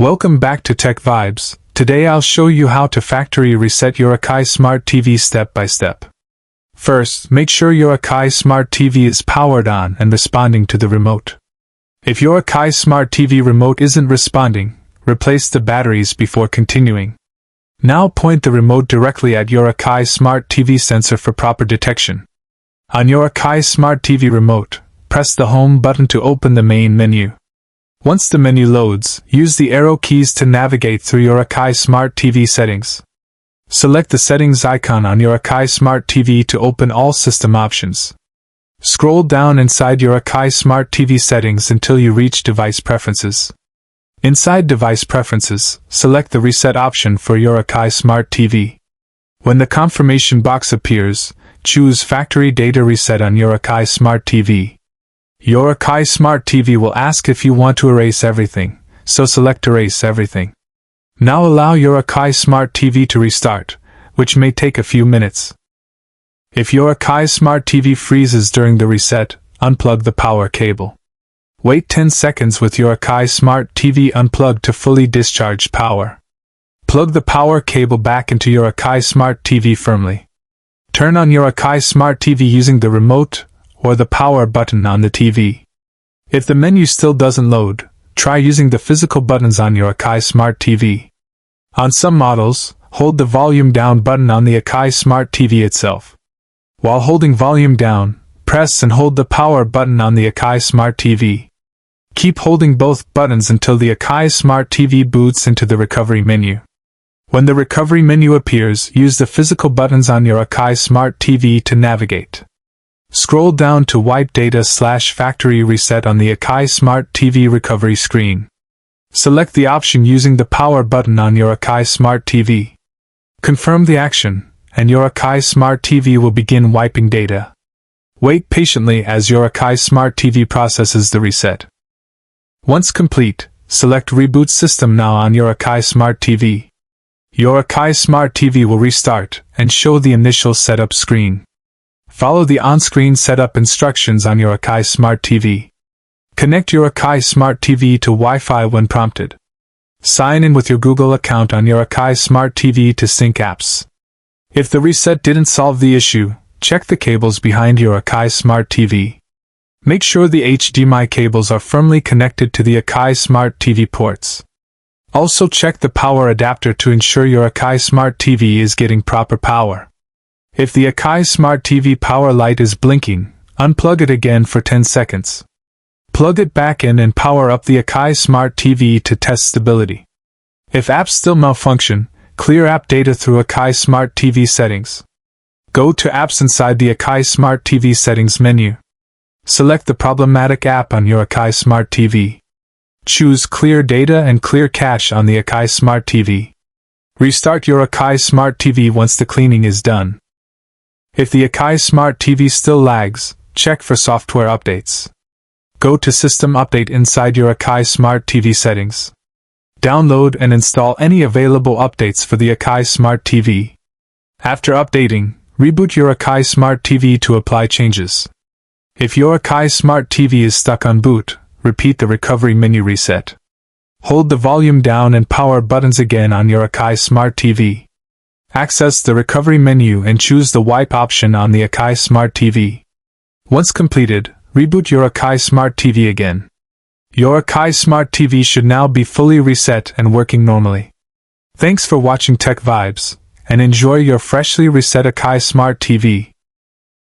Welcome back to Tech Vibes. Today I'll show you how to factory reset your Akai Smart TV step by step. First, make sure your Akai Smart TV is powered on and responding to the remote. If your Akai Smart TV remote isn't responding, replace the batteries before continuing. Now point the remote directly at your Akai Smart TV sensor for proper detection. On your Akai Smart TV remote, press the Home button to open the main menu. Once the menu loads, use the arrow keys to navigate through your Akai Smart TV settings. Select the settings icon on your Akai Smart TV to open all system options. Scroll down inside your Akai Smart TV settings until you reach Device Preferences. Inside Device Preferences, select the Reset option for your Akai Smart TV. When the confirmation box appears, choose Factory Data Reset on your Akai Smart TV. Your Akai Smart TV will ask if you want to erase everything, so select Erase Everything. Now allow your Akai Smart TV to restart, which may take a few minutes. If your Akai Smart TV freezes during the reset, unplug the power cable. Wait 10 seconds with your Akai Smart TV unplugged to fully discharge power. Plug the power cable back into your Akai Smart TV firmly. Turn on your Akai Smart TV using the remote or the power button on the TV. If the menu still doesn't load, try using the physical buttons on your Akai Smart TV. On some models, hold the volume down button on the Akai Smart TV itself. While holding volume down, press and hold the power button on the Akai Smart TV. Keep holding both buttons until the Akai Smart TV boots into the recovery menu. When the recovery menu appears, use the physical buttons on your Akai Smart TV to navigate. Scroll down to Wipe Data/Factory Reset on the Akai Smart TV recovery screen. Select the option using the power button on your Akai Smart TV. Confirm the action, and your Akai Smart TV will begin wiping data. Wait patiently as your Akai Smart TV processes the reset. Once complete, select Reboot System Now on your Akai Smart TV. Your Akai Smart TV will restart and show the initial setup screen. Follow the on-screen setup instructions on your Akai Smart TV. Connect your Akai Smart TV to Wi-Fi when prompted. Sign in with your Google account on your Akai Smart TV to sync apps. If the reset didn't solve the issue, check the cables behind your Akai Smart TV. Make sure the HDMI cables are firmly connected to the Akai Smart TV ports. Also check the power adapter to ensure your Akai Smart TV is getting proper power. If the Akai Smart TV power light is blinking, unplug it again for 10 seconds. Plug it back in and power up the Akai Smart TV to test stability. If apps still malfunction, clear app data through Akai Smart TV settings. Go to Apps inside the Akai Smart TV settings menu. Select the problematic app on your Akai Smart TV. Choose Clear Data and Clear Cache on the Akai Smart TV. Restart your Akai Smart TV once the cleaning is done. If the Akai Smart TV still lags, check for software updates. Go to System Update inside your Akai Smart TV settings. Download and install any available updates for the Akai Smart TV. After updating, reboot your Akai Smart TV to apply changes. If your Akai Smart TV is stuck on boot, repeat the recovery menu reset. Hold the volume down and power buttons again on your Akai Smart TV. Access the recovery menu and choose the Wipe option on the Akai Smart TV. Once completed, reboot your Akai Smart TV again. Your Akai Smart TV should now be fully reset and working normally. Thanks for watching Tech Vibes, and enjoy your freshly reset Akai Smart TV.